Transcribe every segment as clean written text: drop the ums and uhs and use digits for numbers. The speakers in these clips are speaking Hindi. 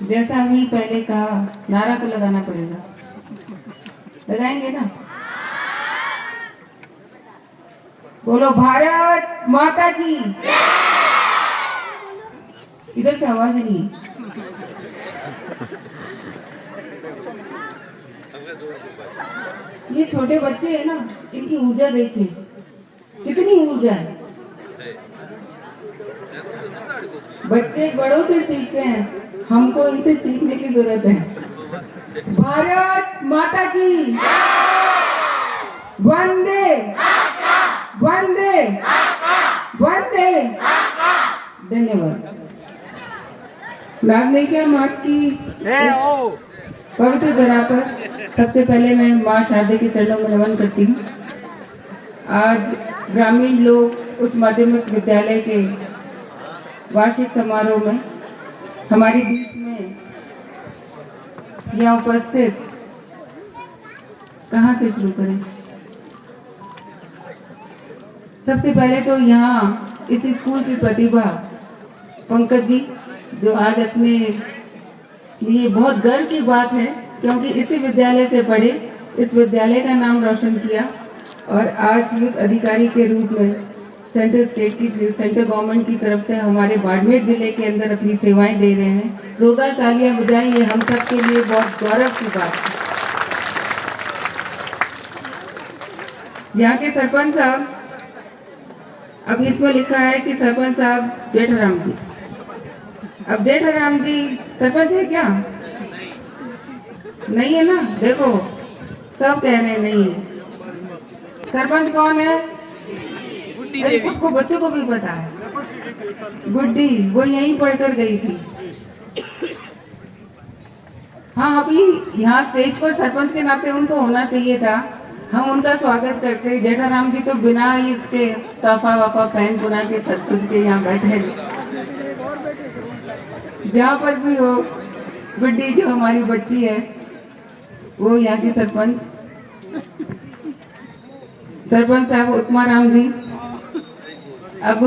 जैसा अभी पहले कहा, नारा तो लगाना पड़ेगा, लगाएंगे ना? बोलो भारत माता की। इधर से आवाज नहीं। ये छोटे बच्चे हैं ना, इनकी ऊर्जा देखिए, कितनी ऊर्जा है। बच्चे बड़ों से सीखते हैं, हमको इनसे सीखने की जरूरत है। भारत माता की वंदे वंदे वंदे। धन्यवाद। नागनेश्वर माता की पवित्र धरा पर सबसे पहले मैं माँ शारदे के चरणों में नमन करती हूँ। आज ग्रामीण लोग उच्च माध्यमिक विद्यालय के वार्षिक समारोह में हमारे बीच में यहाँ उपस्थित, कहाँ से शुरू करें? सबसे पहले तो यहाँ इस स्कूल की प्रतिभा पंकज जी, जो आज अपने लिए बहुत गर्व की बात है, क्योंकि इसी विद्यालय से पढ़े, इस विद्यालय का नाम रोशन किया और आज यूथ अधिकारी के रूप में सेंट्रल गवर्नमेंट की तरफ से हमारे बाड़मेर जिले के अंदर अपनी सेवाएं दे रहे हैं। जोरदार तालियां बजाएं, ये हम सब के लिए बहुत गौरव की बात है। यहाँ के सरपंच साहब, अब इसमें लिखा है कि सरपंच साहब जेठाराम जी। अब जेठाराम जी सरपंच है क्या? नहीं है ना? देखो सब कह रहे नहीं है। सरपंच कौन है? अरे सबको, बच्चों को भी पता है, गुड्डी, वो यहीं पढ़कर गई थी। हाँ, अभी यहाँ स्टेज पर सरपंच के नाते उनको होना चाहिए था, हम उनका स्वागत करते। जेठाराम जी तो बिना ही उसके साफा वाफा पहन पुना के सज सुज के यहाँ बैठे। जहाँ पर भी हो, गुड्डी जो हमारी बच्ची है, वो यहाँ की सरपंच साहब उत्तमाराम जी। अब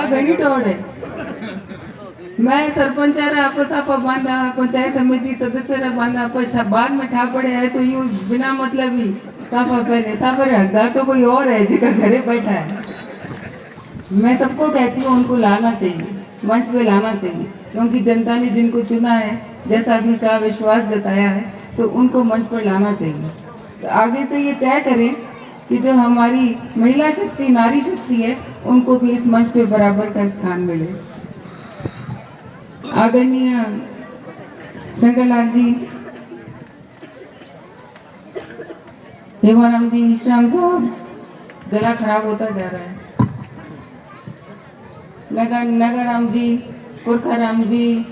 घनी तोड़ है। मैं सरपंच आपस आप बांधा, पंचायत समिति सदस्य बांधा, पर बाद में ठा पड़े है तो यूं बिना मतलब ही साफा पहने। साफा हकदार तो कोई और है जिसका घरे बैठा है। मैं सबको कहती हूँ उनको लाना चाहिए, मंच पे लाना चाहिए, क्योंकि जनता ने जिनको चुना है, जैसा अभी का विश्वास जताया है, तो उनको मंच पर लाना चाहिए। तो आगे से ये तय करें कि जो हमारी महिला शक्ति, नारी शक्ति है, उनको भी इस मंच पे बराबर का स्थान मिले। आदरणीय शंकरलाल जी, हेमाराम जी, विश्राम साहब, गला खराब होता जा रहा है। नगराम जी, पुरखाराम जी,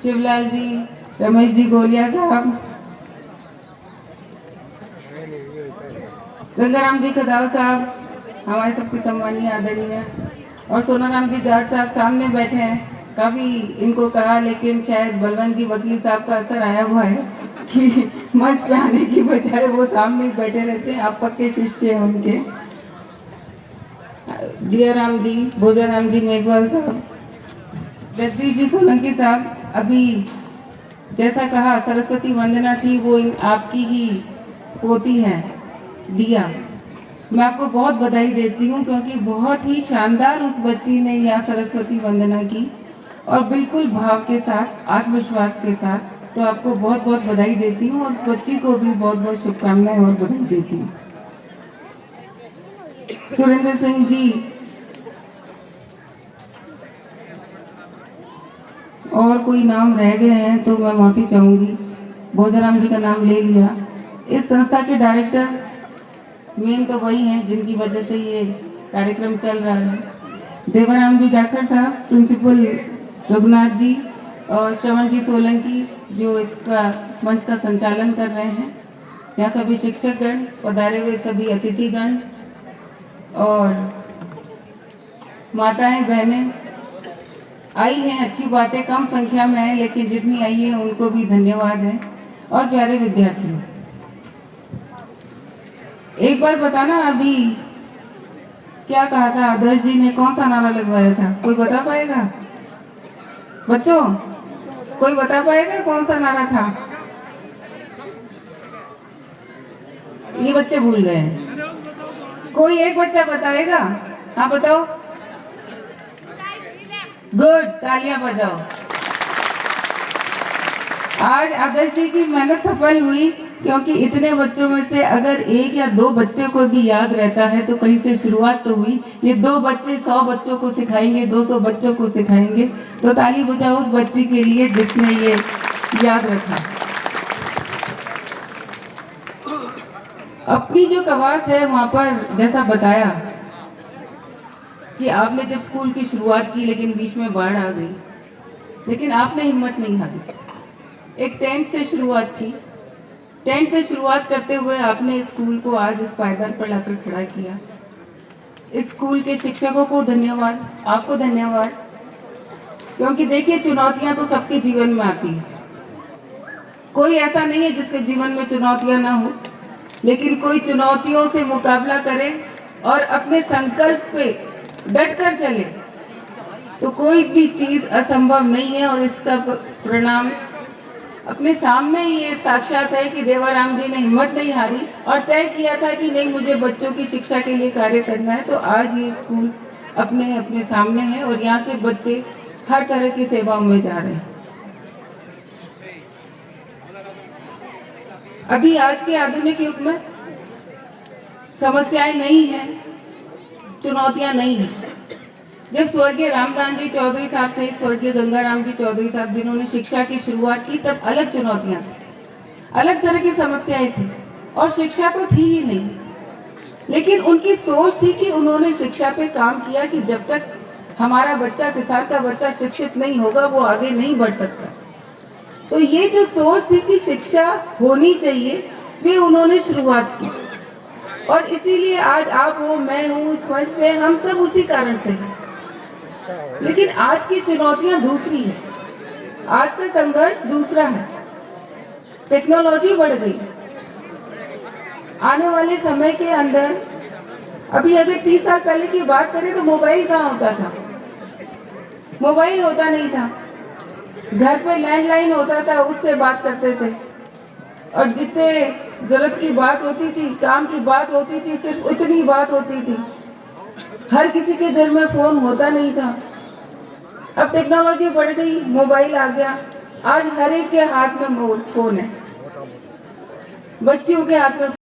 शिवलाल जी, रमेश जी गोलिया साहब, गंगाराम जी खदाव साहब, हमारे सबके सम्मानीय आदरणीय, और सोनाराम जी जाट साहब सामने बैठे हैं। काफ़ी इनको कहा, लेकिन शायद बलवंत जी वकील साहब का असर आया हुआ है कि मंच पे आने की बजाय वो सामने ही बैठे रहते हैं। आप पक्के शिष्य हैं उनके। जियाराम जी, भोजाराम जी मेघवाल साहब, जगदीश जी सोलंकी साहब, अभी जैसा कहा सरस्वती वंदना थी, वो आपकी ही पोती है दिया। मैं आपको बहुत बधाई देती हूँ, क्योंकि बहुत ही शानदार उस बच्ची ने यहाँ सरस्वती वंदना की, और बिल्कुल भाव के साथ, आत्मविश्वास के साथ। तो आपको बहुत बहुत बधाई देती हूँ, और उस बच्ची को भी बहुत बहुत शुभकामनाएं और बधाई देती हूँ। सुरेंद्र सिंह जी, और कोई नाम रह गए हैं तो मैं माफ़ी चाहूँगी, भोजराम जी का नाम ले लिया। इस संस्था के डायरेक्टर मेन तो वही हैं जिनकी वजह से ये कार्यक्रम चल रहा है। देवाराम जी जाखड़ साहब, प्रिंसिपल रघुनाथ जी, और श्रवण जी सोलंकी जो इसका मंच का संचालन कर रहे हैं। यहाँ सभी शिक्षकगण, पधारे हुए सभी अतिथिगण और माताएं बहनें आई हैं। अच्छी बातें कम संख्या में है, लेकिन जितनी आई है उनको भी धन्यवाद है। और प्यारे विद्यार्थी, एक बार बताना अभी क्या कहा था आदर्श जी ने, कौन सा नारा लगवाया था? कोई बता पाएगा बच्चों? कोई बता पाएगा कौन सा नारा था? ये बच्चे भूल गए हैं। कोई एक बच्चा बताएगा? हाँ बताओ। गुड, तालियां बजाओ। आज आदर्श जी की मेहनत सफल हुई, क्योंकि इतने बच्चों में से अगर एक या दो बच्चे को भी याद रहता है तो कहीं से शुरुआत तो हुई। ये 2 बच्चे 100 बच्चों को सिखाएंगे, 200 बच्चों को सिखाएंगे। तो ताली बजाओ उस बच्ची के लिए जिसने ये याद रखा। अपनी जो कवास है वहां पर जैसा बताया कि आपने जब स्कूल की शुरुआत की लेकिन बीच में बाढ़ आ गई, लेकिन आपने हिम्मत नहीं हारी। एक टेंट से शुरुआत की। टेंट से शुरुआत करते हुए आपने स्कूल को आज इस पायदान पर लाकर खड़ा किया। इस स्कूल के शिक्षकों को धन्यवाद, आपको धन्यवाद। क्योंकि देखिए, चुनौतियां तो सबके जीवन में आती हैं। कोई ऐसा नहीं है जिसके जीवन में चुनौतियां ना हो, लेकिन कोई चुनौतियों से मुकाबला करे और अपने संकल्प पे डट कर चले तो कोई भी चीज असंभव नहीं है। और इसका परिणाम अपने सामने ये साक्षात है कि देवाराम जी ने हिम्मत नहीं हारी और तय किया था कि नहीं, मुझे बच्चों की शिक्षा के लिए कार्य करना है। तो आज ये स्कूल अपने अपने सामने है और यहाँ से बच्चे हर तरह की सेवाओं में जा रहे हैं। अभी आज के आधुनिक युग में समस्याएं नहीं हैं, चुनौतियां नहीं हैं। जब स्वर्गीय रामदास जी चौधरी साहब थे, स्वर्गीय गंगाराम जी चौधरी साहब जिन्होंने शिक्षा की शुरुआत की, तब अलग चुनौतियां थी, अलग तरह की समस्याएं थी और शिक्षा तो थी ही नहीं। लेकिन उनकी सोच थी कि उन्होंने शिक्षा पे काम किया कि जब तक हमारा बच्चा, किसान का बच्चा शिक्षित नहीं होगा वो आगे नहीं बढ़ सकता। तो ये जो सोच थी कि शिक्षा होनी चाहिए, वे उन्होंने शुरुआत की। और इसीलिए आज आप हो, मैं हूँ, इस मंच पे हम सब उसी कारण से हैं। लेकिन आज की चुनौतियां दूसरी है, आज का संघर्ष दूसरा है। टेक्नोलॉजी बढ़ गई। आने वाले समय के अंदर, अभी अगर 30 साल पहले की बात करें तो मोबाइल कहाँ होता था? मोबाइल होता नहीं था। घर पे लैंडलाइन होता था, उससे बात करते थे। और जितने जरूरत की बात होती थी, काम की बात होती थी, सिर्फ उतनी बात होती थी। हर किसी के घर में फोन होता नहीं था। अब टेक्नोलॉजी बढ़ गई, मोबाइल आ गया। आज हर एक के हाथ में फोन है, बच्चियों के हाथ में